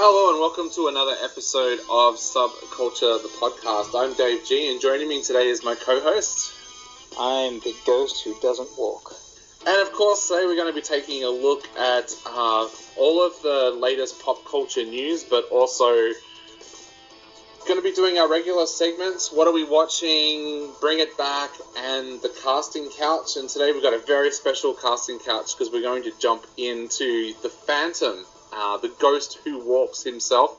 Hello and welcome to another episode of Subculture, the podcast. I'm Dave G, and joining me today is my co-host. I'm the ghost who doesn't walk. And of course, today we're going to be taking a look at all of the latest pop culture news, but also going to be doing our regular segments. What are we watching? Bring it back, and the casting couch. And today we've got a very special casting couch because we're going to jump into the Phantom. The ghost who walks himself.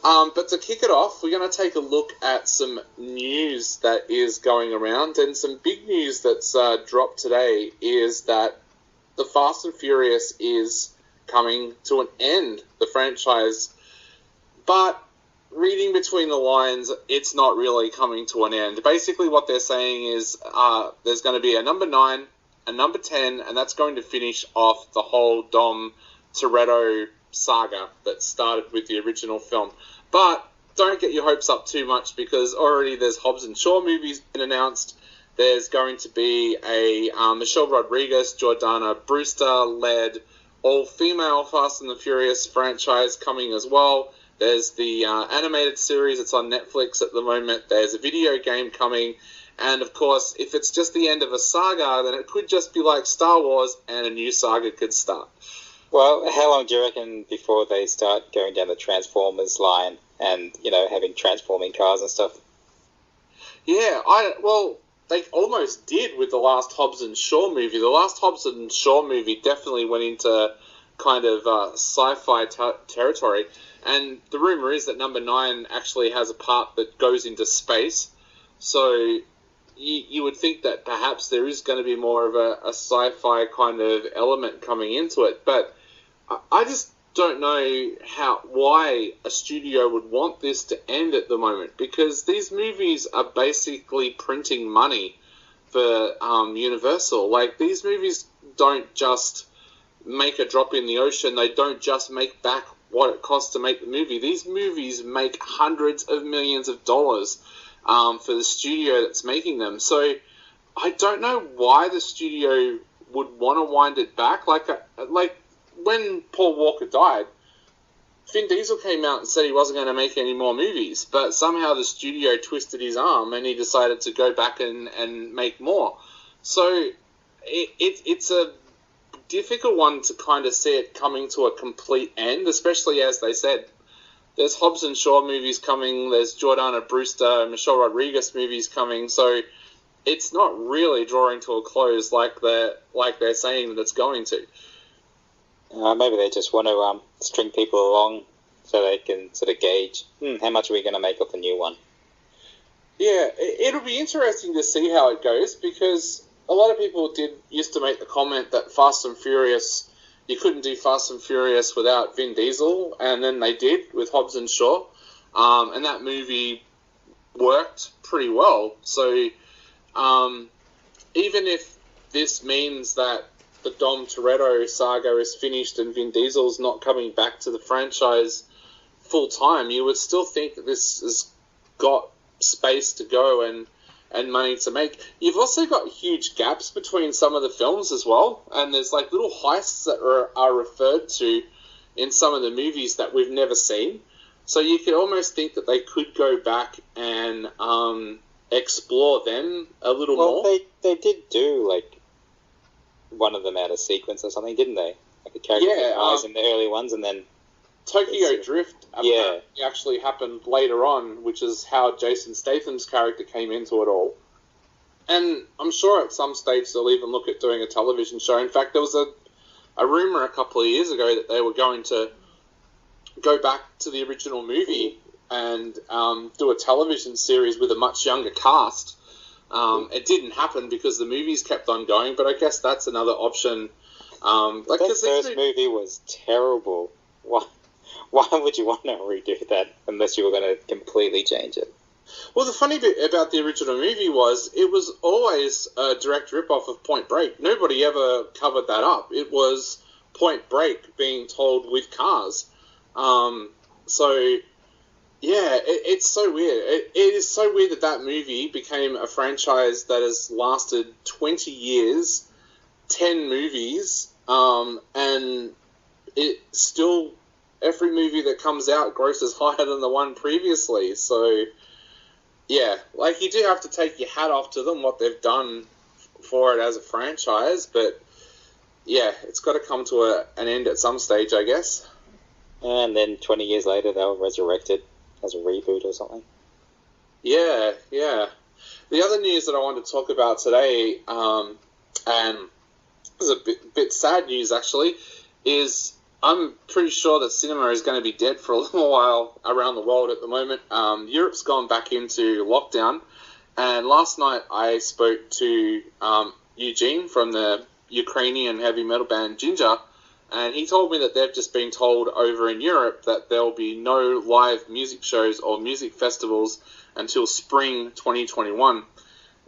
But to kick it off, we're going to take a look at some news that is going around. And some big news that's dropped today is that the Fast and Furious is coming to an end, the franchise. But reading between the lines, it's not really coming to an end. Basically what they're saying is there's going to be a number 9, a number 10, and that's going to finish off the whole Dom Toretto saga that started with the original film. But don't get your hopes up too much, because already there's Hobbs and Shaw movies been announced. There's going to be a Michelle Rodriguez, Jordana Brewster-led all-female Fast and the Furious franchise coming as well. There's the animated series. It's on Netflix at the moment. There's a video game coming. And, of course, if it's just the end of a saga, then it could just be like Star Wars and a new saga could start. Well, how long do you reckon before they start going down the Transformers line and, having transforming cars and stuff? Yeah, they almost did with the last Hobbs and Shaw movie. The last Hobbs and Shaw movie definitely went into kind of sci-fi territory. And the rumor is that number 9 actually has a part that goes into space. So you would think that perhaps there is going to be more of a sci-fi kind of element coming into it. But I just don't know why a studio would want this to end at the moment, because these movies are basically printing money for Universal. Like, these movies don't just make a drop in the ocean. They don't just make back what it costs to make the movie. These movies make hundreds of millions of dollars for the studio that's making them. So I don't know why the studio would want to wind it back. Like when Paul Walker died, Vin Diesel came out and said he wasn't going to make any more movies, but somehow the studio twisted his arm and he decided to go back and make more. So it's a difficult one to kind of see it coming to a complete end, especially as they said, there's Hobbs and Shaw movies coming, there's Jordana Brewster, Michelle Rodriguez movies coming, so it's not really drawing to a close like they're saying that it's going to. Maybe they just want to string people along so they can sort of gauge, how much are we going to make off the new one? Yeah, it'll be interesting to see how it goes, because a lot of people used to make the comment that Fast and Furious, you couldn't do Fast and Furious without Vin Diesel, and then they did with Hobbs and Shaw, and that movie worked pretty well. So even if this means that the Dom Toretto saga is finished and Vin Diesel's not coming back to the franchise full time, you would still think that this has got space to go and money to make. You've also got huge gaps between some of the films as well, and there's like little heists that are referred to in some of the movies that we've never seen. So you could almost think that they could go back and explore them a little more. Well, they did do like one of them out of sequence or something, didn't they? Like a character dies in the early ones, and then Tokyo Drift actually happened later on, which is how Jason Statham's character came into it all. And I'm sure at some stage they'll even look at doing a television show. In fact, there was a rumor a couple of years ago that they were going to go back to the original movie and do a television series with a much younger cast. It didn't happen because the movies kept on going, but I guess that's another option. That first movie was terrible. Why would you want to redo that unless you were going to completely change it? Well, the funny bit about the original movie was it was always a direct rip-off of Point Break. Nobody ever covered that up. It was Point Break being told with cars. So yeah, it's so weird. It is so weird that movie became a franchise that has lasted 20 years, 10 movies, and it still every movie that comes out grosses higher than the one previously. So, yeah, like, you do have to take your hat off to them, what they've done for it as a franchise, but yeah, it's got to come to an end at some stage, I guess. And then 20 years later, they'll resurrect it as a reboot or something. Yeah. The other news that I wanted to talk about today, and this is a bit sad news actually, is I'm pretty sure that cinema is going to be dead for a little while around the world at the moment. Europe's gone back into lockdown, and last night I spoke to Eugene from the Ukrainian heavy metal band Ginger, and he told me that they've just been told over in Europe that there'll be no live music shows or music festivals until spring 2021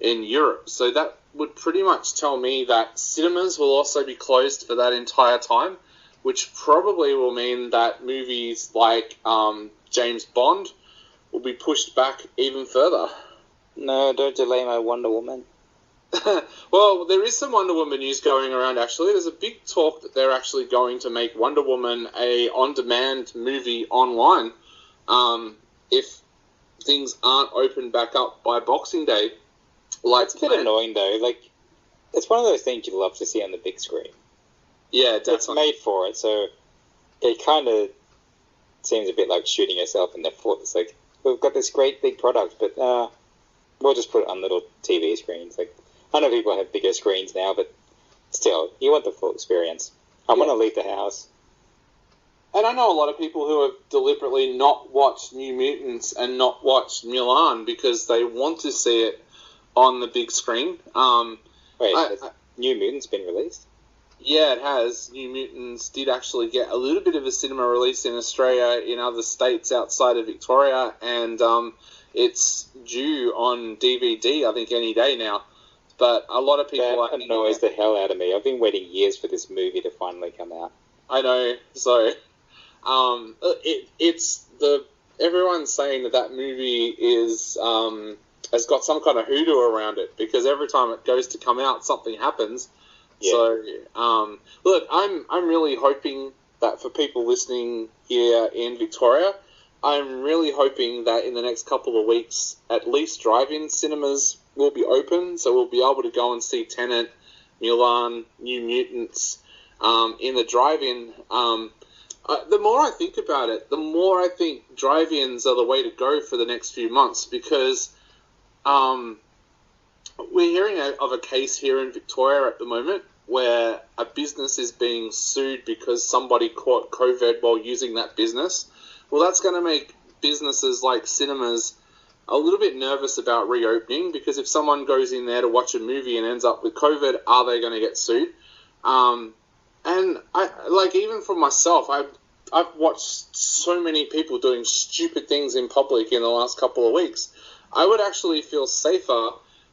in Europe. So that would pretty much tell me that cinemas will also be closed for that entire time, which probably will mean that movies like James Bond will be pushed back even further. No, don't delay my Wonder Woman. Well, there is some Wonder Woman news going around, actually. There's a big talk that they're actually going to make Wonder Woman a on-demand movie online if things aren't opened back up by Boxing Day. It's a bit annoying, though. Like, it's one of those things you love to see on the big screen. Yeah, definitely. It's made for it, so it kind of seems a bit like shooting yourself in the foot. It's like, we've got this great big product, but we'll just put it on little TV screens. Like, I know people have bigger screens now, but still, you want the full experience. I want to leave the house. And I know a lot of people who have deliberately not watched New Mutants and not watched Mulan because they want to see it on the big screen. Wait, has New Mutants been released? Yeah, it has. New Mutants did actually get a little bit of a cinema release in Australia, in other states outside of Victoria, and it's due on DVD, I think, any day now. But a lot of people... That annoys the hell out of me. I've been waiting years for this movie to finally come out. I know, so... everyone's saying that movie is... has got some kind of hoodoo around it, because every time it goes to come out, something happens. Yeah. So, look, I'm really hoping that for people listening here in Victoria, I'm really hoping that in the next couple of weeks, at least drive-in cinemas will be open, so we'll be able to go and see Tenet, Mulan, New Mutants in the drive-in. The more I think about it, the more I think drive-ins are the way to go for the next few months, because we're hearing of a case here in Victoria at the moment where a business is being sued because somebody caught COVID while using that business. Well, that's going to make businesses like cinemas a little bit nervous about reopening, because if someone goes in there to watch a movie and ends up with COVID, are they going to get sued? And even for myself, I've watched so many people doing stupid things in public in the last couple of weeks. I would actually feel safer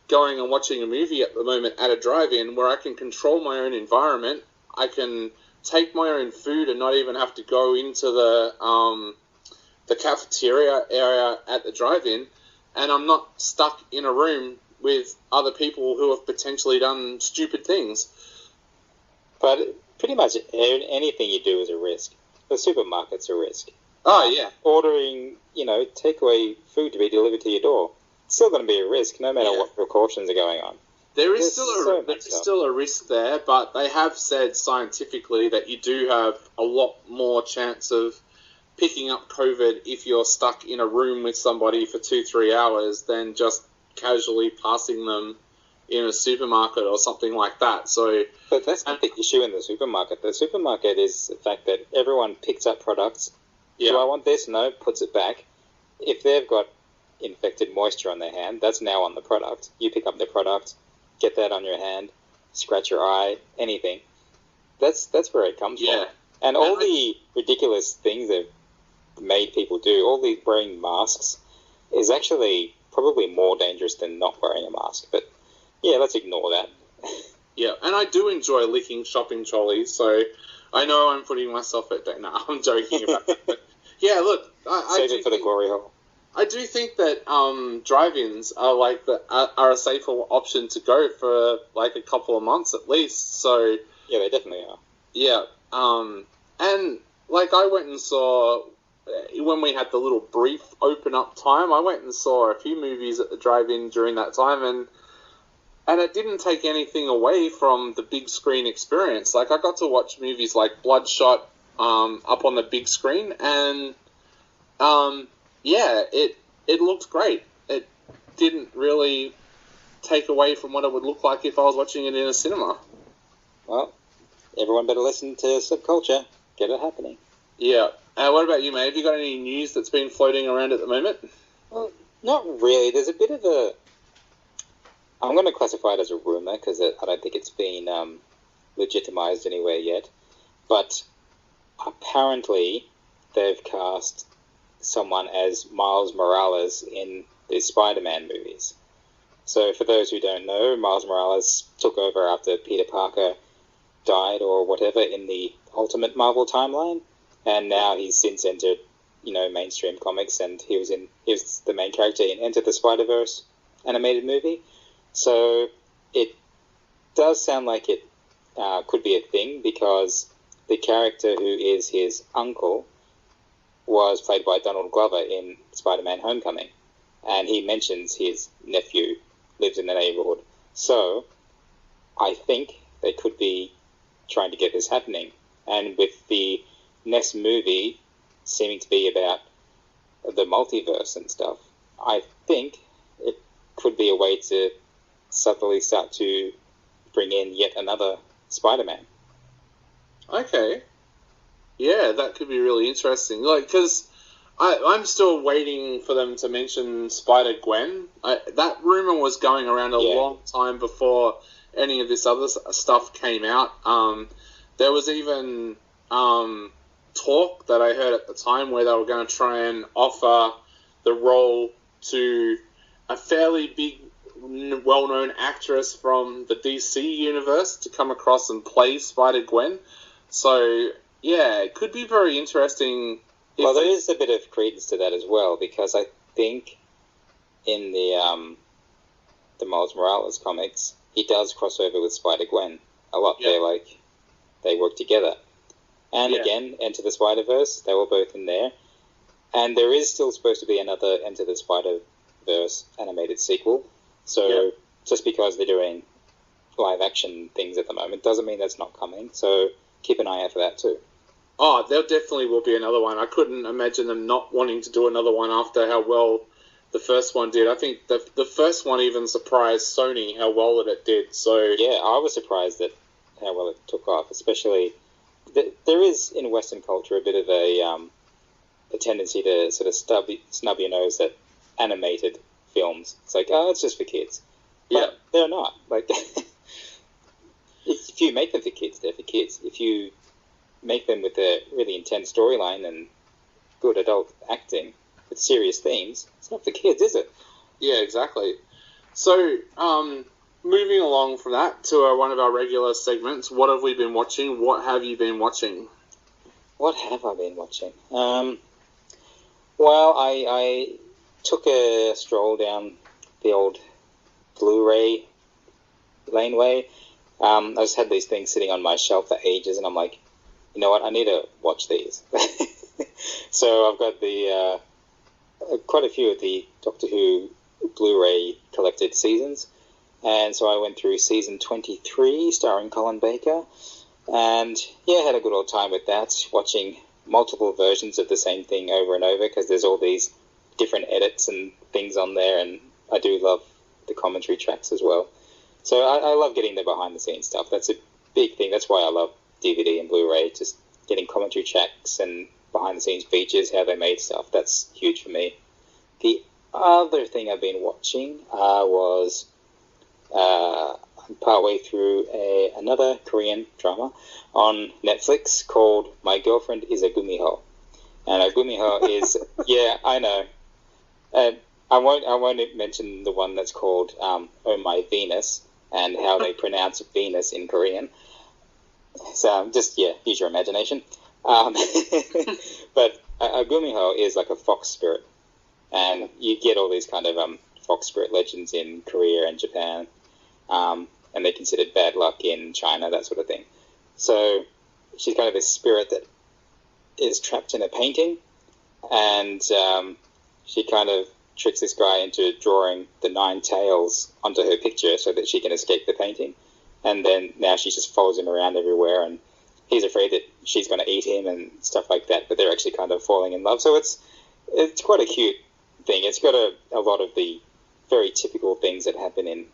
going and watching a movie at the moment at a drive-in where I can control my own environment. I can take my own food and not even have to go into the cafeteria area at the drive-in, and I'm not stuck in a room with other people who have potentially done stupid things. But pretty much anything you do is a risk. The supermarket's a risk. Oh, yeah. Ordering, takeaway food to be delivered to your door. It's still going to be a risk, no matter what precautions are going on. There is still a risk there, but they have said scientifically that you do have a lot more chance of picking up COVID if you're stuck in a room with somebody for 2-3 hours than just casually passing them in a supermarket or something like that. So, but that's not the issue in the supermarket. The supermarket is the fact that everyone picks up products. Yeah. Do I want this? No, puts it back. If they've got infected moisture on their hand, that's now on the product. You pick up the product, get that on your hand, scratch your eye, anything. That's where it comes from. And all the ridiculous things they've made people do, all the wearing masks, is actually probably more dangerous than not wearing a mask. But yeah, let's ignore that. Yeah, and I do enjoy licking shopping trolleys, so I know I'm putting myself at that. No, I'm joking about that. But yeah, look, save it for the glory hole. I do think that drive-ins are a safer option to go for like a couple of months at least. So yeah, they definitely are. Yeah, and like, I went and saw, when we had the little brief open-up time, I went and saw a few movies at the drive-in during that time, and it didn't take anything away from the big screen experience. Like, I got to watch movies like Bloodshot up on the big screen, and yeah, it looked great. It didn't really take away from what it would look like if I was watching it in a cinema. Well, everyone better listen to Subculture. Get it happening. Yeah. What about you, mate? Have you got any news that's been floating around at the moment? Well, not really. There's a bit of a... I'm going to classify it as a rumour, because I don't think it's been legitimised anywhere yet. But apparently they've cast someone as Miles Morales in the Spider-Man movies. So for those who don't know, Miles Morales took over after Peter Parker died or whatever in the Ultimate Marvel timeline, and now he's since entered, mainstream comics, and he was the main character in Enter the Spider-Verse animated movie. So it does sound like it could be a thing, because the character who is his uncle was played by Donald Glover in Spider-Man Homecoming, and he mentions his nephew lives in the neighborhood. So I think they could be trying to get this happening, and with the next movie seeming to be about the multiverse and stuff, I think it could be a way to subtly start to bring in yet another Spider-Man. Okay. Yeah, that could be really interesting. Like, because I'm still waiting for them to mention Spider-Gwen. That rumor was going around a long time before any of this other stuff came out. There was even talk that I heard at the time where they were going to try and offer the role to a fairly big, well-known actress from the DC universe to come across and play Spider-Gwen. So, yeah, it could be very interesting. Well, there is a bit of credence to that as well, because I think in the Miles Morales comics, he does cross over with Spider-Gwen a lot. Yeah. They work together. And again, Enter the Spider-Verse, they were both in there. And there is still supposed to be another Enter the Spider-Verse animated sequel. So just because they're doing live-action things at the moment doesn't mean that's not coming. So keep an eye out for that too. Oh, there definitely will be another one. I couldn't imagine them not wanting to do another one after how well the first one did. I think the first one even surprised Sony how well that it did. So yeah, I was surprised at how well it took off, especially... There is, in Western culture, a bit of a tendency to sort of snub your nose at animated films. It's like, oh, it's just for kids. But they're not. Like, if you make them for kids, they're for kids. If you make them with a really intense storyline and good adult acting with serious themes, it's not for kids, is it? Yeah, exactly. So, moving along from that to one of our regular segments, what have we been watching? What have you been watching? What have I been watching? Well, I took a stroll down the old Blu-ray laneway. I just had these things sitting on my shelf for ages, and I'm like, you know what, I need to watch these. So I've got the quite a few of the Doctor Who Blu-ray collected seasons. And so I went through season 23, starring Colin Baker, and had a good old time with that, watching multiple versions of the same thing over and over, because there's all these different edits and things on there, and I do love the commentary tracks as well. So I love getting the behind-the-scenes stuff. That's a big thing. That's why I love DVD and Blu-ray, just getting commentary tracks and behind-the-scenes features, how they made stuff. That's huge for me. The other thing I've been watching was... I'm partway through another Korean drama on Netflix called My Girlfriend is a Gumiho. And a Gumiho is, I know. I won't mention the one that's called Oh My Venus and how they pronounce Venus in Korean. So just, use your imagination. But a Gumiho is like a fox spirit. And you get all these kind of fox spirit legends in Korea and Japan. And they're considered bad luck in China, that sort of thing. So she's kind of this spirit that is trapped in a painting, and she kind of tricks this guy into drawing the 9 tails onto her picture so that she can escape the painting. And then now she just follows him around everywhere, and he's afraid that she's going to eat him and stuff like that, but they're actually kind of falling in love. So it's quite a cute thing. It's got a lot of the very typical things that happen in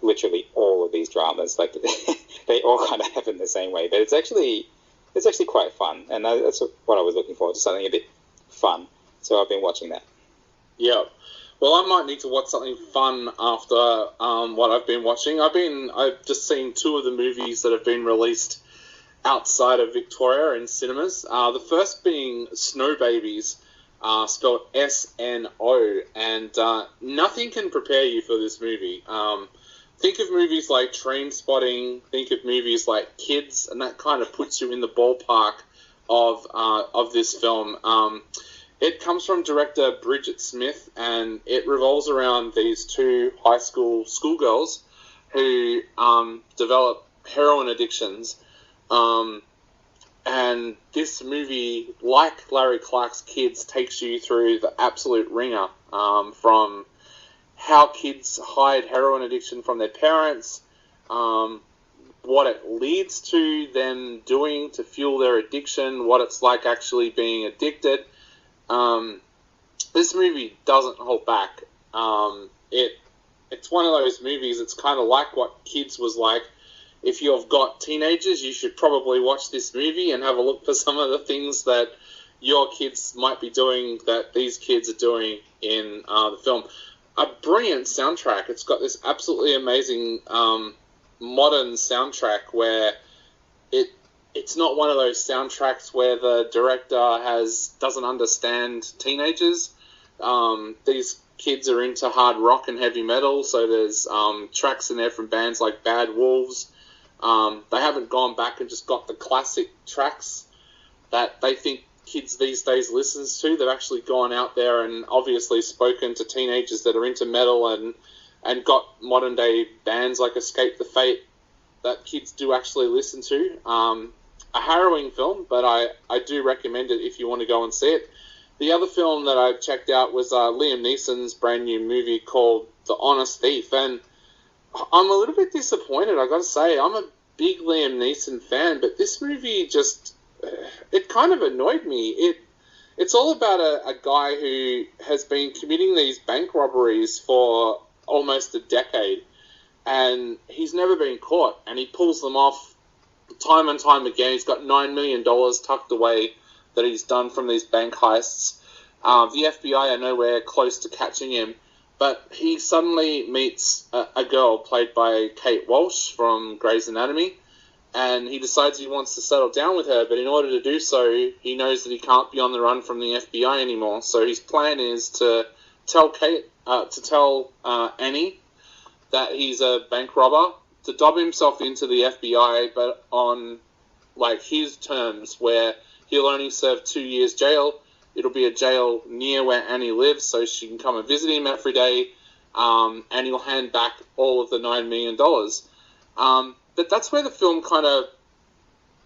literally all of these dramas. Like, they all kind of happen the same way, but it's actually quite fun, and that's what I was looking for, just something a bit fun. So I've been watching that. Yeah. Well, I might need to watch something fun after what I've been watching. I've just seen 2 of the movies that have been released outside of Victoria in cinemas. The first being Snow Babies, spelled S-N-O, and nothing can prepare you for this movie. Think of movies like Trainspotting, think of movies like Kids, and that kind of puts you in the ballpark of this film. It comes from director Bridget Smith, and it revolves around these 2 high school schoolgirls who develop heroin addictions. And this movie, like Larry Clark's Kids, takes you through the absolute ringer, from how kids hide heroin addiction from their parents, what it leads to them doing to fuel their addiction, what it's like actually being addicted. This movie doesn't hold back. It's one of those movies, it's kind of like what Kids was like. If you've got teenagers, you should probably watch this movie and have a look for some of the things that your kids might be doing that these kids are doing in the film. A brilliant soundtrack. It's got this absolutely amazing modern soundtrack where it's not one of those soundtracks where the director doesn't understand teenagers. These kids are into hard rock and heavy metal, so there's tracks in there from bands like Bad Wolves. They haven't gone back and just got the classic tracks that they think kids these days listens to. They've actually gone out there and obviously spoken to teenagers that are into metal and got modern day bands like Escape the Fate that kids do actually listen to. A harrowing film, but I do recommend it if you want to go and see it. The other film that I checked out was Liam Neeson's brand new movie called The Honest Thief, and I'm a little bit disappointed, I gotta say. I'm a big Liam Neeson fan, but this movie just, it kind of annoyed me. It's all about a guy who has been committing these bank robberies for almost a decade, and he's never been caught, and he pulls them off time and time again. He's got $9 million tucked away that he's done from these bank heists. The FBI are nowhere close to catching him, but he suddenly meets a girl played by Kate Walsh from Grey's Anatomy, and he decides he wants to settle down with her, but in order to do so, he knows that he can't be on the run from the FBI anymore. So his plan is to tell Annie that he's a bank robber, to dob himself into the FBI, but on like his terms, where he'll only serve 2 years jail. It'll be a jail near where Annie lives, so she can come and visit him every day, and he'll hand back all of the $9 million. But that's where the film kind of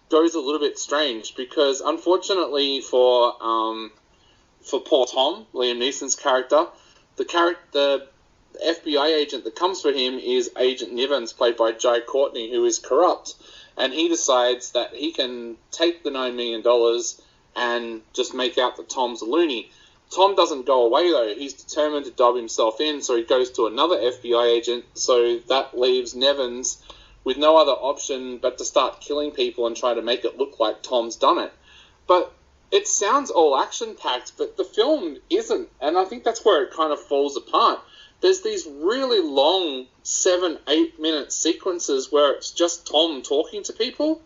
goes a little bit strange, because unfortunately for poor Tom, Liam Neeson's character, the FBI agent that comes for him is Agent Nivens, played by Jai Courtney, who is corrupt, and he decides that he can take the $9 million and just make out that Tom's a loony. Tom doesn't go away, though. He's determined to dob himself in, so he goes to another FBI agent, so that leaves Nevins with no other option but to start killing people and try to make it look like Tom's done it. But it sounds all action-packed, but the film isn't, and I think that's where it kind of falls apart. There's these really long 7-8 minute sequences where it's just Tom talking to people,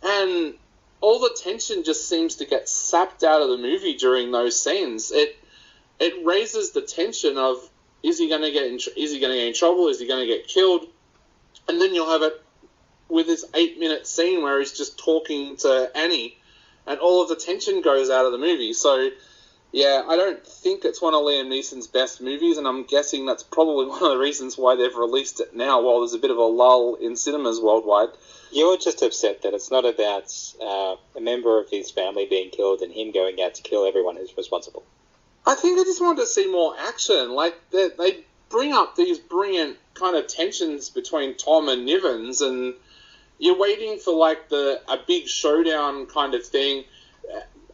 and all the tension just seems to get sapped out of the movie during those scenes. It raises the tension of, is he going to get in trouble? Is he going to get killed? And then you'll have it with this 8-minute scene where he's just talking to Annie, and all of the tension goes out of the movie. So Yeah, I don't think it's one of Liam Neeson's best movies, and I'm guessing that's probably one of the reasons why they've released it now, while there's a bit of a lull in cinemas worldwide. You're just upset that it's not about a member of his family being killed and him going out to kill everyone who's responsible. I think I just wanted to see more action. Like, they bring up these brilliant kind of tensions between Tom and Nivens, and you're waiting for, like, a big showdown kind of thing,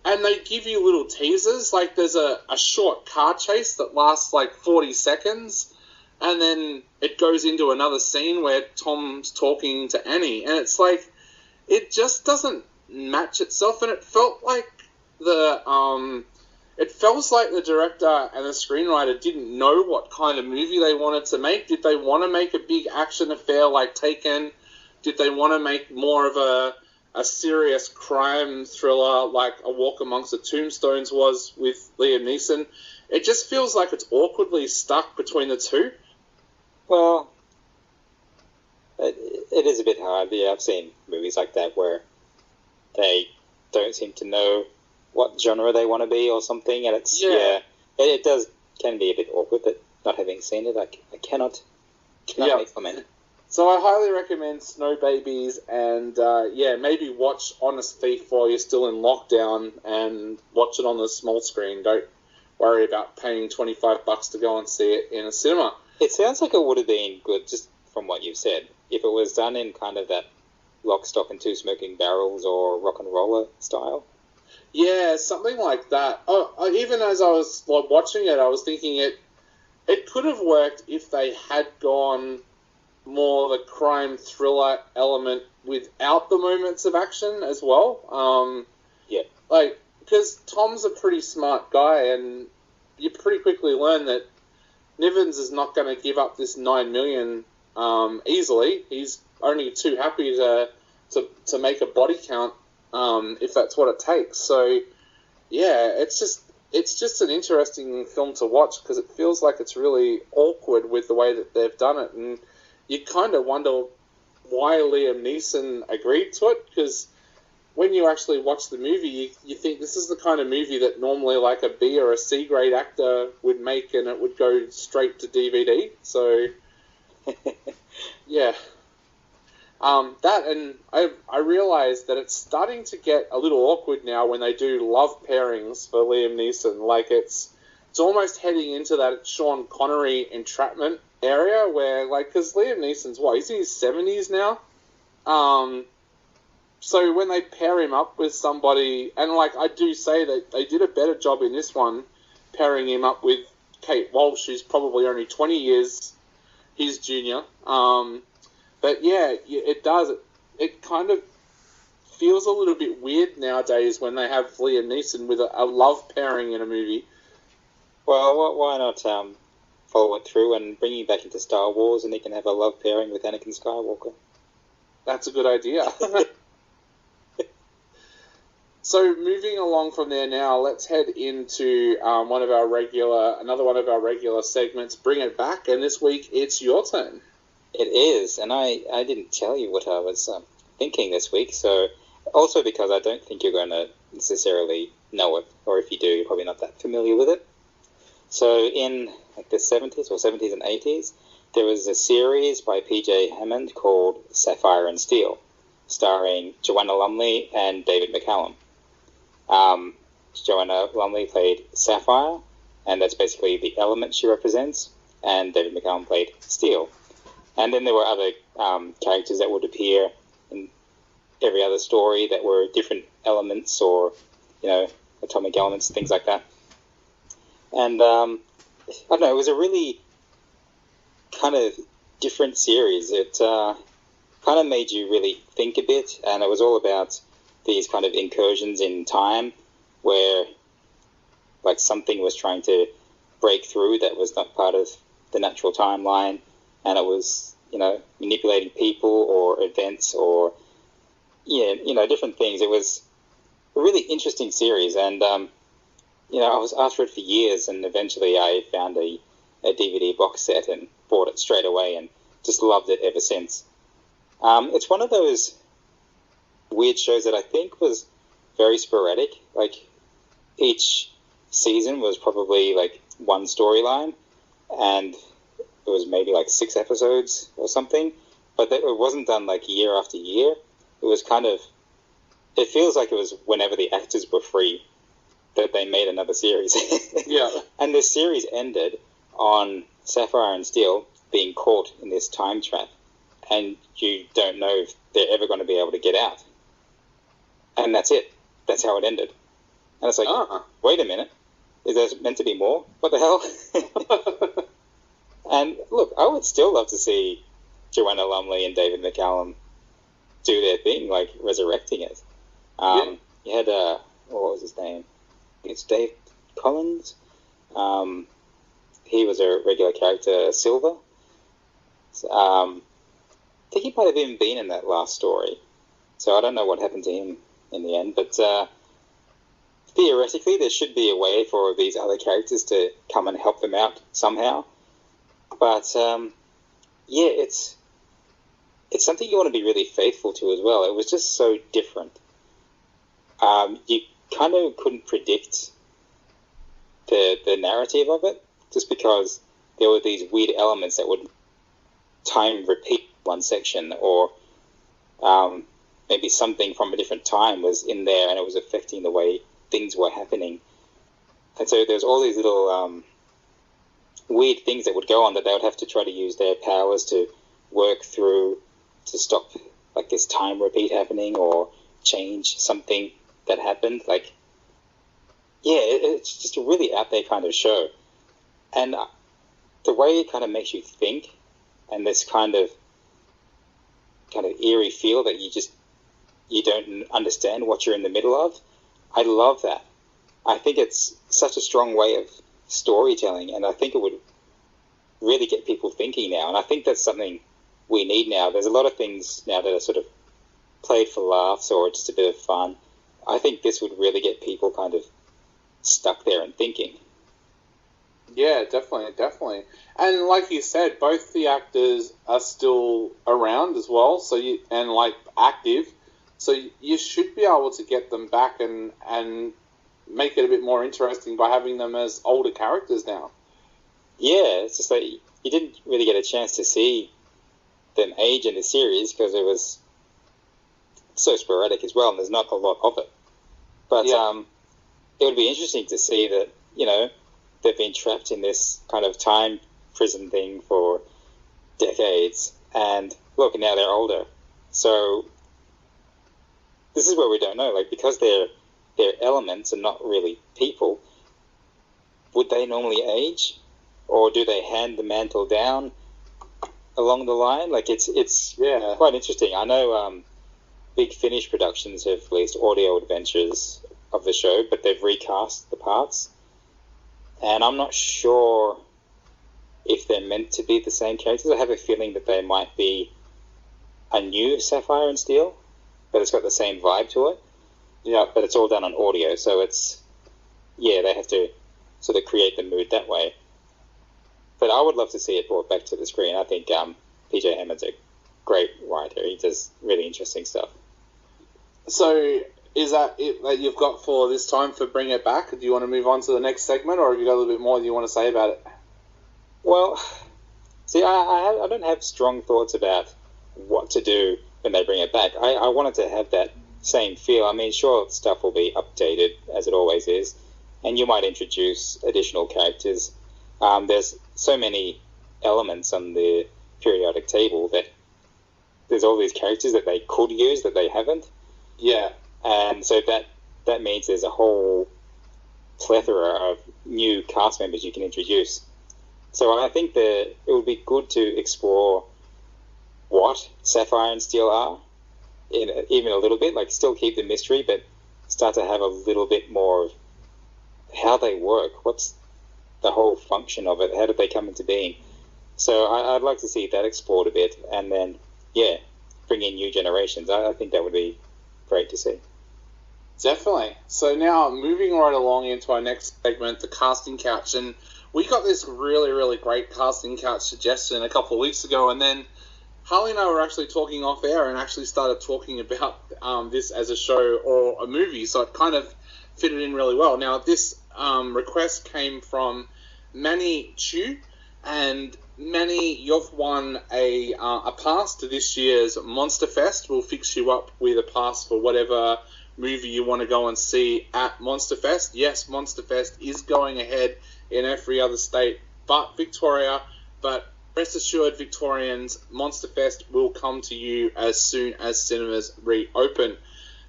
and they give you little teasers. Like, there's a short car chase that lasts, like, 40 seconds, and then it goes into another scene where Tom's talking to Annie, and it's like, it just doesn't match itself, and it felt like it feels like the director and the screenwriter didn't know what kind of movie they wanted to make. Did they want to make a big action affair like Taken? Did they want to make more of a serious crime thriller like A Walk Amongst the Tombstones was with Liam Neeson? It just feels like it's awkwardly stuck between the two. Well, it is a bit hard. Yeah, I've seen movies like that where they don't seem to know what genre they want to be or something, and it's it can be a bit awkward. But not having seen it, I cannot make comment. So I highly recommend Snow Babies, and maybe watch Honest Thief while you're still in lockdown, and watch it on the small screen. Don't worry about paying $25 to go and see it in a cinema. It sounds like it would have been good, just from what you've said, if it was done in kind of that Lock, Stock and Two Smoking Barrels or Rock and Roller style. Yeah, something like that. Even as I was watching it, I was thinking it could have worked if they had gone more the crime thriller element without the moments of action as well. Like, because Tom's a pretty smart guy, and you pretty quickly learn that Nivens is not going to give up this $9 million easily. He's only too happy to make a body count if that's what it takes. So, yeah, it's just an interesting film to watch because it feels like it's really awkward with the way that they've done it, and you kind of wonder why Liam Neeson agreed to it, because when you actually watch the movie, you think this is the kind of movie that normally like a B or a C grade actor would make, and it would go straight to DVD. So, yeah. That, and I realised that it's starting to get a little awkward now when they do love pairings for Liam Neeson. Like, it's almost heading into that Sean Connery entrapment area where, like, because Liam Neeson's, he's in his 70s now? So when they pair him up with somebody, and, like, I do say that they did a better job in this one pairing him up with Kate Walsh, who's probably only 20 years his junior. But yeah, it does. It kind of feels a little bit weird nowadays when they have Liam Neeson with a love pairing in a movie. Well, why not follow it through and bring him back into Star Wars, and he can have a love pairing with Anakin Skywalker? That's a good idea. So moving along from there now, let's head into another one of our regular segments, Bring It Back, and this week it's your turn. It is, and I didn't tell you what I was thinking this week, so also because I don't think you're going to necessarily know it, or if you do, you're probably not that familiar with it. So in like the 70s and 80s, there was a series by P.J. Hammond called Sapphire and Steel, starring Joanna Lumley and David McCallum. Joanna Lumley played Sapphire, and that's basically the element she represents, and David McCallum played Steel. And then there were other characters that would appear in every other story that were different elements or, atomic elements, things like that. And, I don't know, it was a really kind of different series. It kind of made you really think a bit, and it was all about these kind of incursions in time where, like, something was trying to break through that was not part of the natural timeline, and it was, manipulating people or events or, different things. It was a really interesting series, and, I was after it for years, and eventually I found a DVD box set and bought it straight away and just loved it ever since. It's one of those weird shows that I think was very sporadic. Like, each season was probably like one storyline, and it was maybe like 6 episodes or something, but it wasn't done like year after year. It was kind of, it feels like it was whenever the actors were free that they made another series. Yeah. And this series ended on Sapphire and Steel being caught in this time trap, and you don't know if they're ever going to be able to get out. And that's it. That's how it ended. And it's like, wait a minute. Is there meant to be more? What the hell? And look, I would still love to see Joanna Lumley and David McCallum do their thing, like resurrecting it. You had, what was his name? It's Dave Collins. He was a regular character, Silver. I think he might have even been in that last story. So I don't know what happened to him in the end, but theoretically there should be a way for these other characters to come and help them out somehow. But it's something you want to be really faithful to as well. It was just so different. You kind of couldn't predict the narrative of it, just because there were these weird elements that would time repeat one section, or maybe something from a different time was in there and it was affecting the way things were happening. And so there's all these little weird things that would go on that they would have to try to use their powers to work through to stop like this time repeat happening or change something that happened. Like, yeah, it's just a really out there kind of show. And the way it kind of makes you think, and this kind of eerie feel that you don't understand what you're in the middle of, I love that. I think it's such a strong way of storytelling, and I think it would really get people thinking now. And I think that's something we need now. There's a lot of things now that are sort of played for laughs or just a bit of fun. I think this would really get people kind of stuck there and thinking. Yeah, definitely. And like you said, both the actors are still around as well, and active. So you should be able to get them back and make it a bit more interesting by having them as older characters now. Yeah, it's just like you didn't really get a chance to see them age in the series because it was so sporadic as well, and there's not a lot of it. But it would be interesting to see that, they've been trapped in this kind of time prison thing for decades, and look, now they're older. So this is where we don't know, like, because they're elements and not really people, would they normally age? Or do they hand the mantle down along the line? Like, it's quite interesting. I know Big Finish Productions have released audio adventures of the show, but they've recast the parts. And I'm not sure if they're meant to be the same characters. I have a feeling that they might be a new Sapphire and Steel, but it's got the same vibe to it. Yeah, but it's all done on audio, so they have to sort of create the mood that way. But I would love to see it brought back to the screen. I think PJ Hammond's a great writer. He does really interesting stuff. So is that it that you've got for this time for Bring It Back? Do you want to move on to the next segment, or have you got a little bit more you want to say about it? Well, see, I don't have strong thoughts about what to do when they bring it back. I wanted to have that same feel. I mean, sure, stuff will be updated, as it always is, and you might introduce additional characters. There's so many elements on the periodic table that there's all these characters that they could use that they haven't. Yeah. And so that means there's a whole plethora of new cast members you can introduce. So I think that it would be good to explore what Sapphire and Steel are, even a little bit, like still keep the mystery, but start to have a little bit more of how they work. What's the whole function of it? How did they come into being? So I'd like to see that explored a bit, and then, bring in new generations. I think that would be great to see. Definitely. So now, moving right along into our next segment, the casting couch, and we got this really, really great casting couch suggestion a couple of weeks ago, and then Harley and I were actually talking off air and actually started talking about this as a show or a movie, so it kind of fitted in really well. Now, this request came from Manny Chu, and Manny, you've won a pass to this year's Monster Fest. We'll fix you up with a pass for whatever movie you want to go and see at Monster Fest. Yes, Monster Fest is going ahead in every other state but Victoria, but rest assured, Victorians, Monster Fest will come to you as soon as cinemas reopen.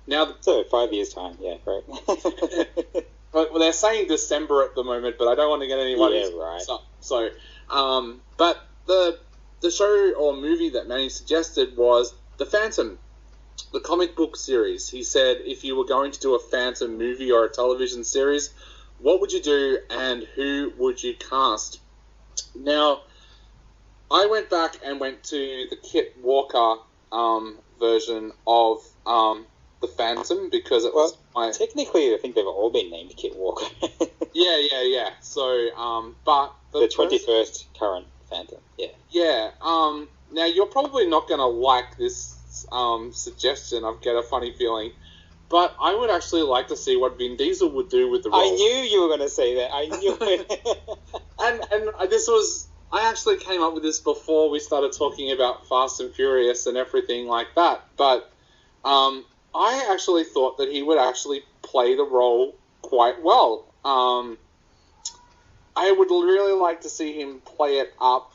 Now, so 5 years' time, yeah, right. But they're saying December at the moment, but I don't want to get anyone. Yeah, right. So, but the show or movie that Manny suggested was The Phantom, the comic book series. He said if you were going to do a Phantom movie or a television series, what would you do and who would you cast? Now, I went back and went to the Kit Walker version of The Phantom because it was technically I think they've all been named Kit Walker. yeah. So, but the 21st current Phantom, yeah. Yeah. Now you're probably not going to like this suggestion. I've got a funny feeling, but I would actually like to see what Vin Diesel would do with the role. I knew you were going to say that. I knew it. and this was. I actually came up with this before we started talking about Fast and Furious and everything like that. But I actually thought that he would actually play the role quite well. I would really like to see him play it up.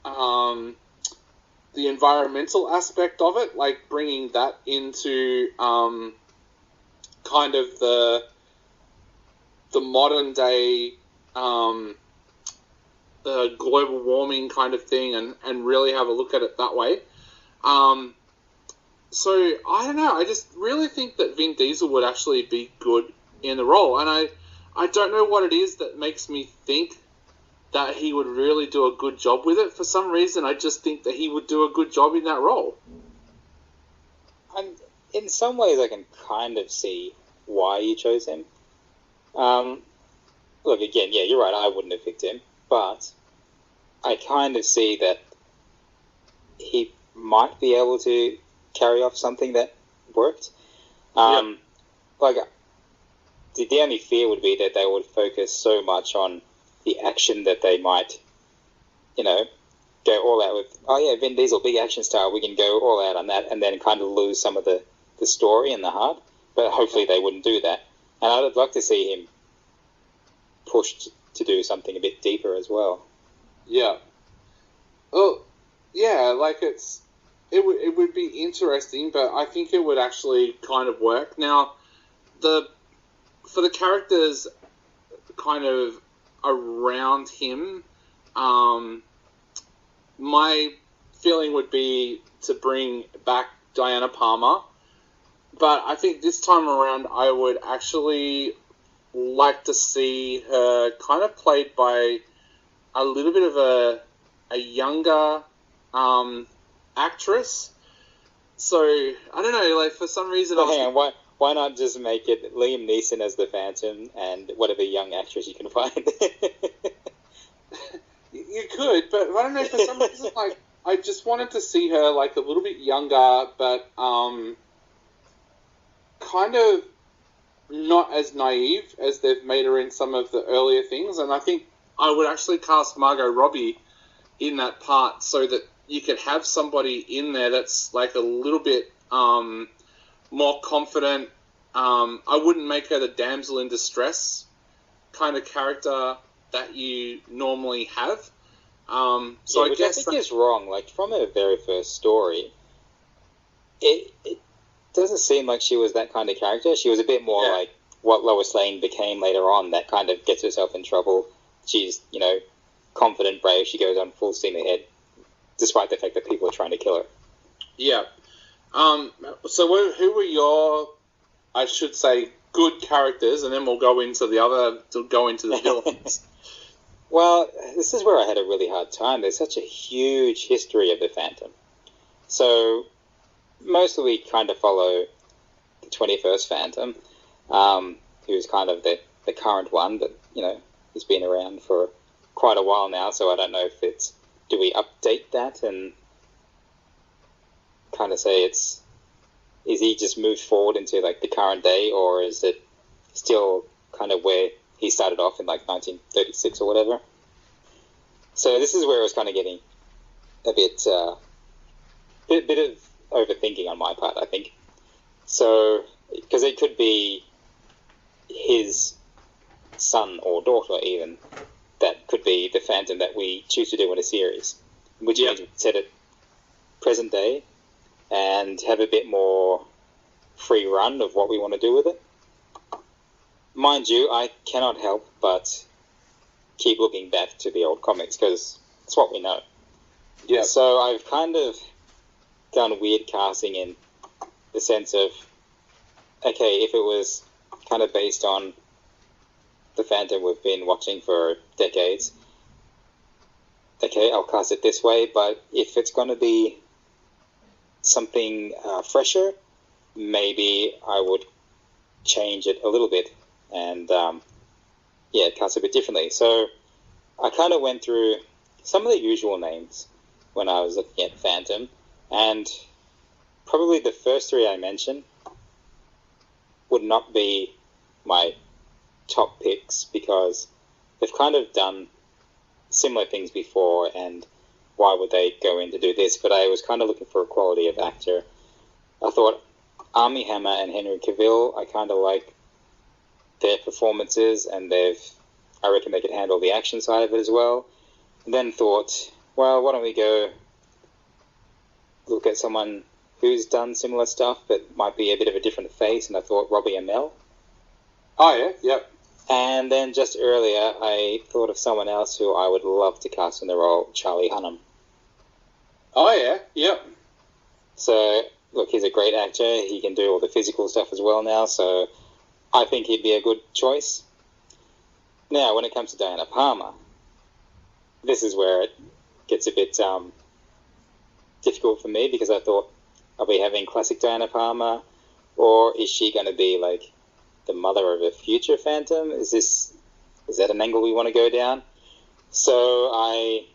The environmental aspect of it, like bringing that into kind of the modern day the global warming kind of thing, and really have a look at it that way. So I don't know. I just really think that Vin Diesel would actually be good in the role, and I don't know what it is that makes me think that he would really do a good job with it. For some reason, I just think that he would do a good job in that role. In some ways, I can kind of see why you chose him. Look, again, yeah, you're right, I wouldn't have picked him, but I kind of see that he might be able to carry off something that worked. Like, the only fear would be that they would focus so much on the action that they might, go all out with, oh yeah, Vin Diesel, big action star, we can go all out on that, and then kind of lose some of the story and the heart. But hopefully they wouldn't do that. And I'd like to see him pushed to do something a bit deeper as well. Yeah. Well, yeah, like it would be interesting, but I think it would actually kind of work. Now, for the characters kind of around him, my feeling would be to bring back Diana Palmer, but I think this time around I would actually like to see her kind of played by a little bit of a younger actress. So I don't know, like for some reason. Hang on, why not just make it Liam Neeson as the Phantom and whatever young actress you can find? You could, but I don't know, for some reason, like I just wanted to see her like a little bit younger, but kind of not as naive as they've made her in some of the earlier things. And I think I would actually cast Margot Robbie in that part so that you could have somebody in there that's like a little bit more confident. I wouldn't make her the damsel in distress kind of character that you normally have. So I guess I think is wrong. Like from her very first story, it doesn't seem like she was that kind of character. She was a bit more like what Lois Lane became later on. That kind of gets herself in trouble. She's confident, brave. She goes on full steam ahead, despite the fact that people are trying to kill her. Yeah. So who were your, I should say, good characters, and then we'll go into the villains. Well, this is where I had a really hard time. There's such a huge history of the Phantom. So, mostly we kind of follow the 21st Phantom, who's kind of the current one, but, he's been around for quite a while now, so I don't know if do we update that and kind of say is he just moved forward into, like, the current day, or is it still kind of where he started off in like 1936 or whatever. So this is where it was kind of getting a bit of overthinking on my part, I think. So, because it could be his son or daughter even, that could be the Phantom that we choose to do in a series, which means we set it present day and have a bit more free run of what we want to do with it. Mind you, I cannot help but keep looking back to the old comics because it's what we know. Yeah. So I've kind of done weird casting in the sense of, okay, if it was kind of based on the Phantom we've been watching for decades, okay, I'll cast it this way, but if it's going to be something fresher, maybe I would change it a little bit and, cast it a bit differently. So I kind of went through some of the usual names when I was looking at Phantom, and probably the first three I mentioned would not be my top picks because they've kind of done similar things before, and why would they go in to do this? But I was kind of looking for a quality of actor. I thought Armie Hammer and Henry Cavill, I kind of like their performances, and I reckon they could handle the action side of it as well. And then thought, well, why don't we go look at someone who's done similar stuff but might be a bit of a different face, and I thought Robbie Amell. Oh, yeah, yep. And then just earlier, I thought of someone else who I would love to cast in the role, Charlie Hunnam. Oh, yeah, yep. So, look, he's a great actor. He can do all the physical stuff as well now, so I think he'd be a good choice. Now, when it comes to Diana Palmer, this is where it gets a bit difficult for me because I thought, are we having classic Diana Palmer, or is she going to be like the mother of a future Phantom? Is that an angle we want to go down? So I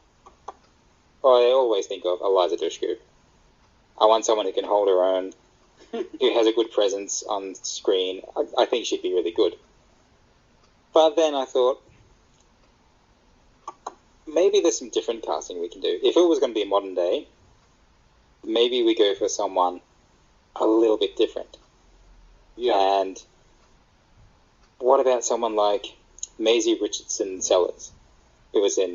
always think of Eliza Dushku. I want someone who can hold her own, who has a good presence on screen. I think she'd be really good. But then I thought, maybe there's some different casting we can do. If it was going to be modern day, maybe we go for someone a little bit different. Yeah. And what about someone like Maisie Richardson Sellers, who was in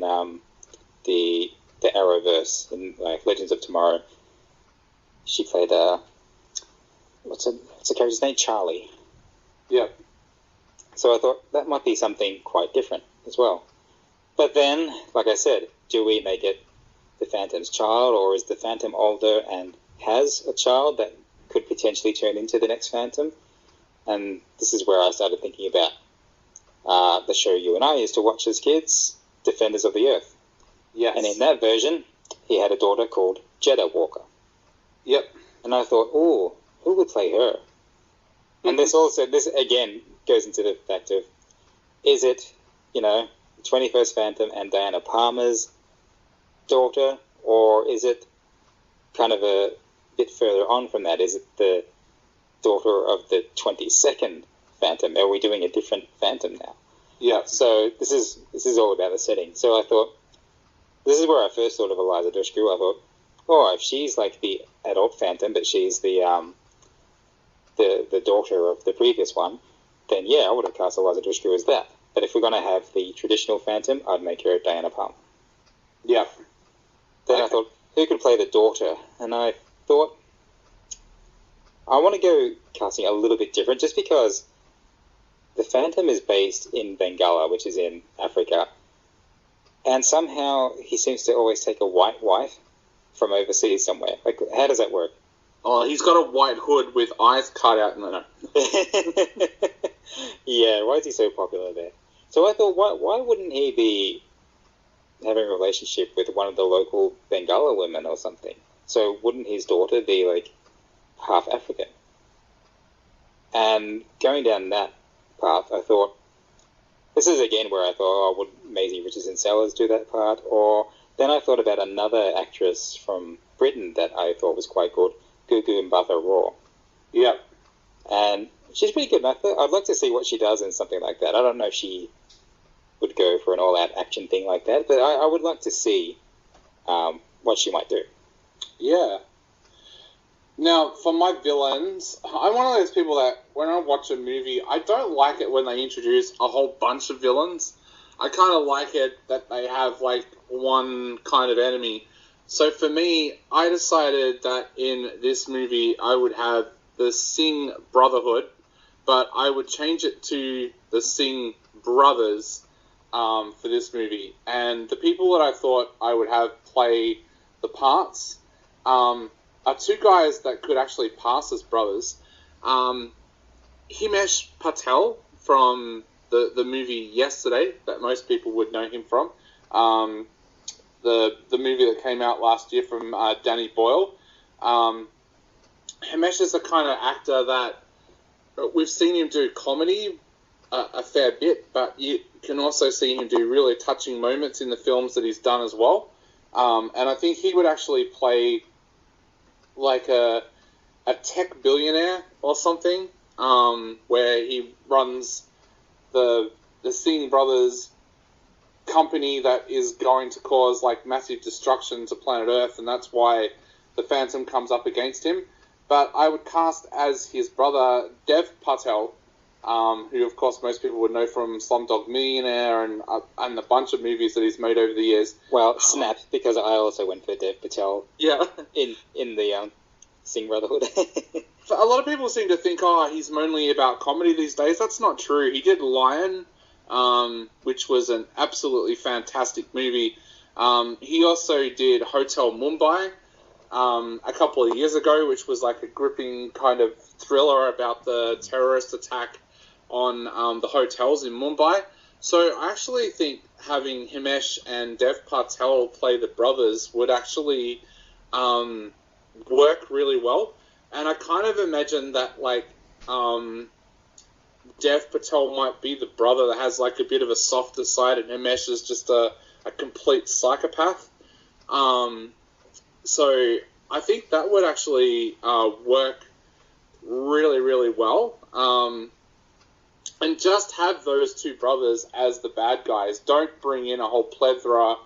the Arrowverse in Legends of Tomorrow? She played what's the character's name? Charlie. Yep. So I thought that might be something quite different as well. But then, like I said, do we make it the Phantom's child, or is the Phantom older and has a child that could potentially turn into the next Phantom? And this is where I started thinking about the show you and I used to watch as kids, Defenders of the Earth. Yes. And in that version, he had a daughter called Jeddah Walker. Yep. And I thought, ooh, who would play her? And this again goes into the fact of, is it, 21st Phantom and Diana Palmer's daughter, or is it kind of a bit further on from that? Is it the daughter of the 22nd Phantom? Are we doing a different Phantom now? Yeah. So this is all about the setting. So I thought, this is where I first thought of Eliza Dushku. I thought, oh, if she's like the adult Phantom, but she's the daughter of the previous one, then yeah, I would have cast Eliza Dushku as that. But if we're going to have the traditional Phantom, I'd make her Diana Palmer. Yeah. Then I thought, who could play the daughter? And I thought, I want to go casting a little bit different, just because the Phantom is based in Bengala, which is in Africa, and somehow he seems to always take a white wife from overseas somewhere. Like, how does that work? Oh, he's got a white hood with eyes cut out. No. Yeah, why is he so popular there? So I thought, why wouldn't he be having a relationship with one of the local Bengala women or something? So wouldn't his daughter be like half African? And going down that path, I thought, this is again where I thought, oh, would Maisie Richardson Sellers do that part? Or then I thought about another actress from Britain that I thought was quite good, Gugu Mbatha-Raw. Yep. And She's pretty good. I'd like to see what she does in something like that. I don't know if she would go for an all-out action thing like that, but I would like to see what she might do. Yeah. Now, for my villains, I'm one of those people that when I watch a movie, I don't like it when they introduce a whole bunch of villains. I kind of like it that they have, like, one kind of enemy. So for me, I decided that in this movie, I would have the Singh Brotherhood, but I would change it to the Singh Brothers for this movie. And the people that I thought I would have play the parts are two guys that could actually pass as brothers. Himesh Patel from the movie Yesterday, that most people would know him from. The movie that came out last year from Danny Boyle. Himesh is the kind of actor that we've seen him do comedy a fair bit, but you can also see him do really touching moments in the films that he's done as well. And I think he would actually play like a tech billionaire or something, where he runs the Singh Brothers company that is going to cause like massive destruction to planet Earth, and that's why the Phantom comes up against him. But I would cast as his brother Dev Patel, who of course most people would know from Slumdog Millionaire and a bunch of movies that he's made over the years. Well, snap, because I also went for Dev Patel. Yeah. in the Singh Brotherhood. A lot of people seem to think, he's mainly about comedy these days. That's not true. He did Lion, which was an absolutely fantastic movie. He also did Hotel Mumbai a couple of years ago, which was like a gripping kind of thriller about the terrorist attack on the hotels in Mumbai. So I actually think having Himesh and Dev Patel play the brothers would actually work really well. And I kind of imagine that, like, Dev Patel might be the brother that has, like, a bit of a softer side, and Himesh is just a complete psychopath. So I think that would actually work really, really well. And just have those two brothers as the bad guys. Don't bring in a whole plethora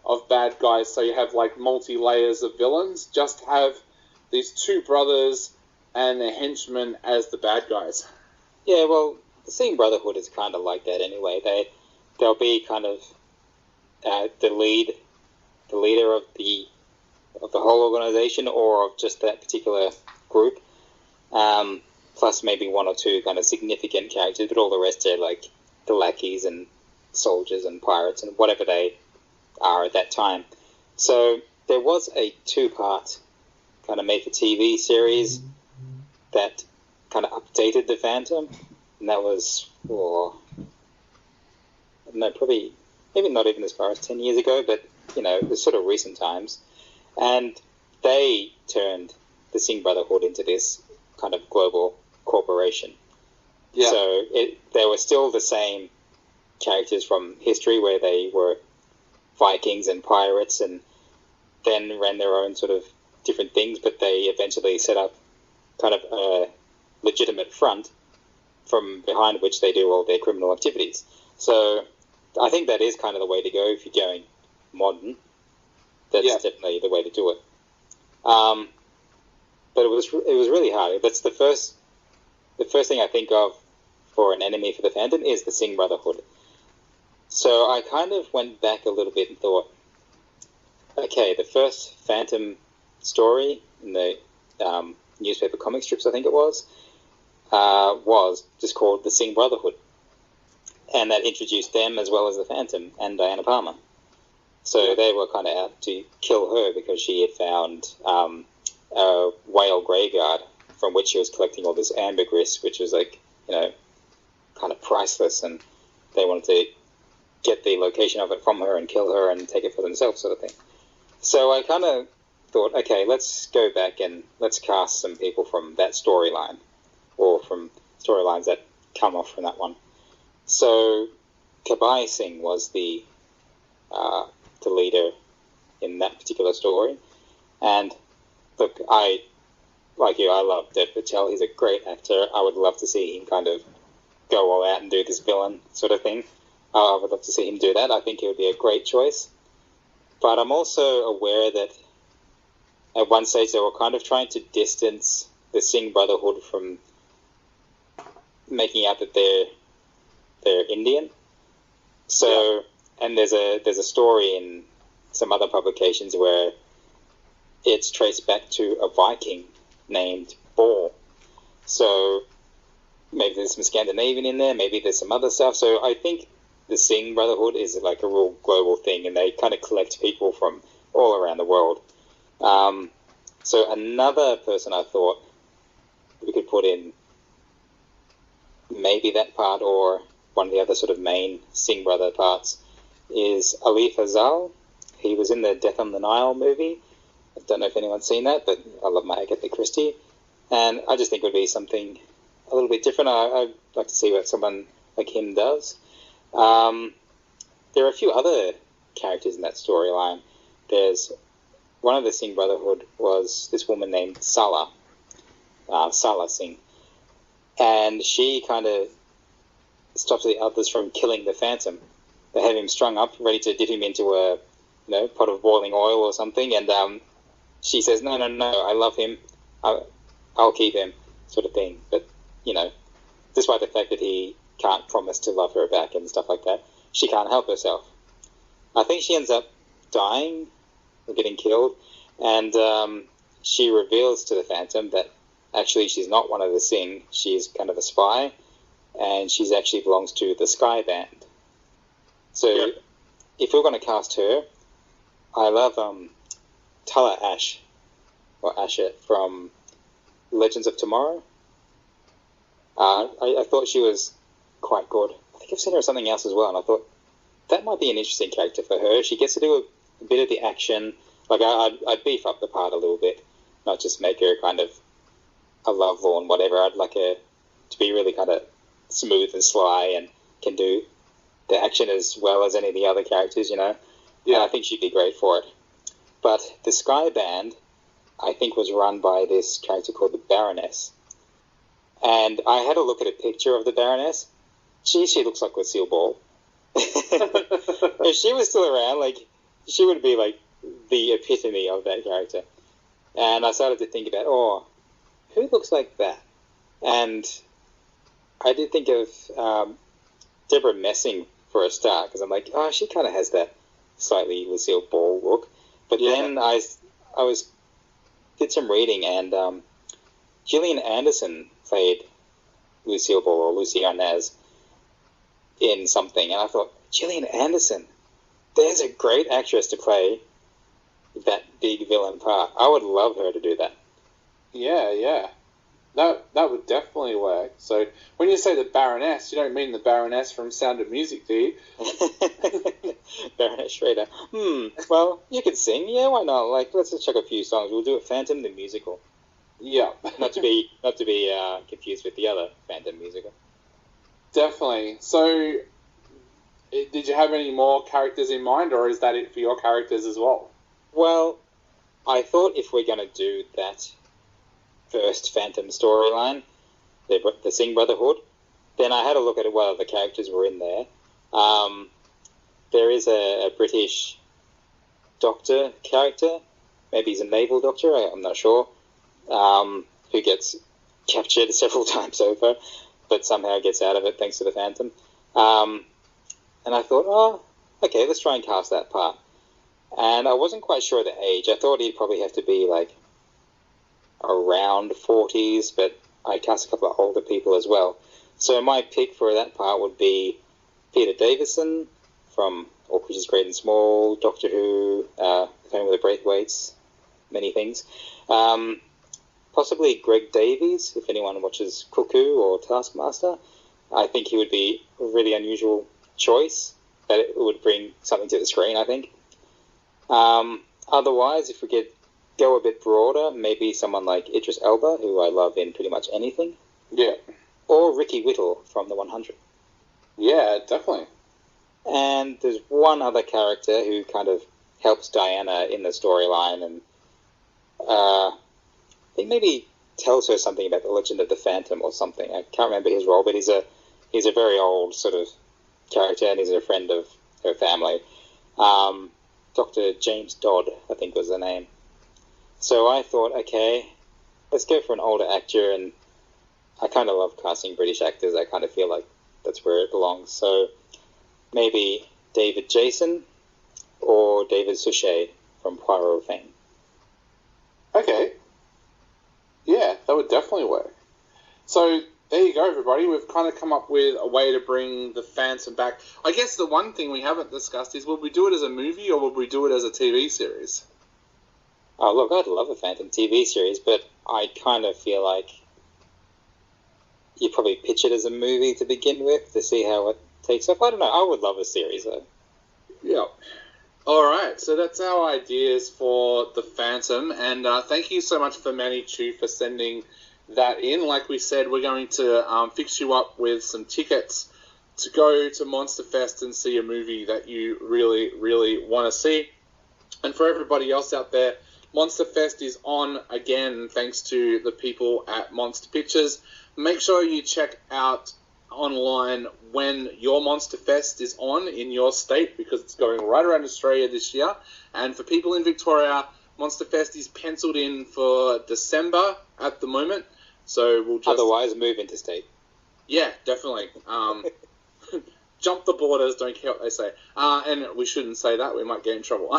of bad guys so you have, like, multi-layers of villains. Just have these two brothers and their henchmen as the bad guys. Yeah, well, the Singh Brotherhood is kind of like that anyway. They'll be kind of the leader of the whole organization or of just that particular group, plus maybe one or two kind of significant characters, but all the rest are like the lackeys and soldiers and pirates and whatever they are at that time. So there was a 2-part kind of made-for-TV series that kind of updated the Phantom, and that was, maybe not even as far as 10 years ago, but, it was sort of recent times, and they turned the Singh Brotherhood into this kind of global corporation. Yeah. So they were still the same characters from history, where they were Vikings and pirates, and then ran their own sort of different things, but they eventually set up kind of a legitimate front from behind which they do all their criminal activities. So I think that is kind of the way to go if you're going modern. That's definitely the way to do it. But it was really hard. That's the first thing I think of for an enemy for the Phantom is the Singh Brotherhood. So I kind of went back a little bit and thought, okay, the first Phantom story in the newspaper comic strips, I think it was just called The Singh Brotherhood. And that introduced them as well as the Phantom and Diana Palmer. So they were kind of out to kill her because she had found a whale graveyard from which she was collecting all this ambergris, which was like, kind of priceless, and they wanted to get the location of it from her and kill her and take it for themselves, sort of thing. So I kind of thought, okay, let's go back and let's cast some people from that storyline, or from storylines that come off from that one. So Kabir Singh was the leader in that particular story, and look, I like you, I love Dev Patel. He's a great actor. I would love to see him kind of go all out and do this villain sort of thing. I would love to see him do that. I think he would be a great choice. But I'm also aware that at one stage they were kind of trying to distance the Singh Brotherhood from making out that they're Indian. So, and there's a story in some other publications where it's traced back to a Viking named Bor. So maybe there's some Scandinavian in there, maybe there's some other stuff. So I think the Singh Brotherhood is like a real global thing, and they kind of collect people from all around the world. So another person I thought we could put in maybe that part, or one of the other sort of main Singh brother parts, is Ali Fazal. He was in the Death on the Nile movie. I don't know if anyone's seen that, but I love my Agatha Christie. And I just think it would be something a little bit different. I'd like to see what someone like him does. There are a few other characters in that storyline. There's one of the Singh Brotherhood was this woman named Salah Singh. And she kind of stops the others from killing the Phantom. They have him strung up, ready to dip him into a pot of boiling oil or something, and she says, no, I love him, I'll keep him, sort of thing. But, despite the fact that he can't promise to love her back and stuff like that, she can't help herself. I think she ends up dying or getting killed, and she reveals to the Phantom that actually she's not one of the Singh, she's kind of a spy, and she's actually belongs to the Sky Band. So if we're going to cast her, I love Tala Ash, or Asher, from Legends of Tomorrow. I thought she was quite good. I think I've seen her in something else as well, and I thought that might be an interesting character for her. She gets to do a bit of the action. Like, I'd beef up the part a little bit, not just make her kind of a lovelorn, whatever. I'd like her to be really kind of smooth and sly and can do the action as well as any of the other characters, Yeah, and I think she'd be great for it. But the Sky Band, I think, was run by this character called the Baroness. And I had a look at a picture of the Baroness. She looks like Lucille Ball. If she was still around, she would be the epitome of that character. And I started to think about, who looks like that? And I did think of Deborah Messing for a start, because I'm like, she kind of has that slightly Lucille Ball look. But then I did some reading, and Gillian Anderson played Lucille Ball, or Lucy Arnaz, in something, and I thought, Gillian Anderson, there's a great actress to play that big villain part. I would love her to do that. Yeah. That would definitely work. So, when you say the Baroness, you don't mean the Baroness from Sound of Music, do you? Baroness Schrader. Well, you could sing. Yeah, why not? Let's just check a few songs. We'll do it Phantom the Musical. Yeah. not to be confused with the other Phantom musical. Definitely. So, did you have any more characters in mind, or is that it for your characters as well? Well, I thought if we're going to do that first Phantom storyline, the Singh Brotherhood, then I had a look at what other characters were in there. There is a British doctor character, maybe he's a naval doctor, I'm not sure, who gets captured several times over, but somehow gets out of it thanks to the Phantom. And I thought, okay, let's try and cast that part. And I wasn't quite sure of the age. I thought he'd probably have to be around 40s, but I cast a couple of older people as well. So my pick for that part would be Peter Davison from All Creatures Great and Small, Doctor Who, Playing with the Braithwaites, many things. Possibly Greg Davies, if anyone watches Cuckoo or Taskmaster. I think he would be a really unusual choice, that it would bring something to the screen, I think. Otherwise, if we could go a bit broader, maybe someone like Idris Elba, who I love in pretty much anything. Yeah. Or Ricky Whittle from The 100. Yeah, definitely. And there's one other character who kind of helps Diana in the storyline, and I think maybe tells her something about the legend of the Phantom or something. I can't remember his role, but he's a very old sort of character, and he's a friend of her family. Dr. James Dodd, I think was the name. So I thought, okay, let's go for an older actor, and I kind of love casting British actors. I kind of feel like that's where it belongs. So maybe David Jason or David Suchet from Poirot fame. Okay. Yeah, that would definitely work. So there you go, everybody. We've kind of come up with a way to bring the Phantom back. I guess the one thing we haven't discussed is, would we do it as a movie or would we do it as a TV series? Oh, look, I'd love a Phantom TV series, but I kind of feel like you probably pitch it as a movie to begin with to see how it takes off. I don't know. I would love a series, though. Yeah. All right, so that's our ideas for the Phantom, and thank you so much for Manny Chu for sending that in. Like we said, we're going to fix you up with some tickets to go to Monster Fest and see a movie that you really, really want to see. And for everybody else out there, Monster Fest is on again thanks to the people at Monster Pictures. Make sure you check out online when your Monster Fest is on in your state, because it's going right around Australia this year. And for people in Victoria, Monster Fest is penciled in for December at the moment. So we'll just... Otherwise, move interstate. Yeah, definitely. Jump the borders, don't care what they say. And we shouldn't say that, we might get in trouble.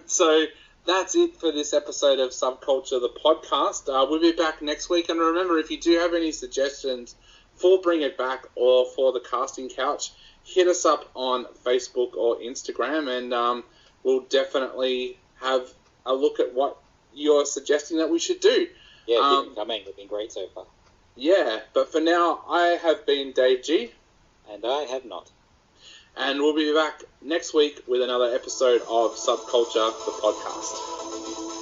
So that's it for this episode of Subculture, the podcast. We'll be back next week. And remember, if you do have any suggestions for Bring It Back or for the Casting Couch, hit us up on Facebook or Instagram, and we'll definitely have a look at what you're suggesting that we should do. Yeah, keep them coming. They've been great so far. Yeah, but for now, I have been Dave G. And I have not. And we'll be back next week with another episode of Subculture, the podcast.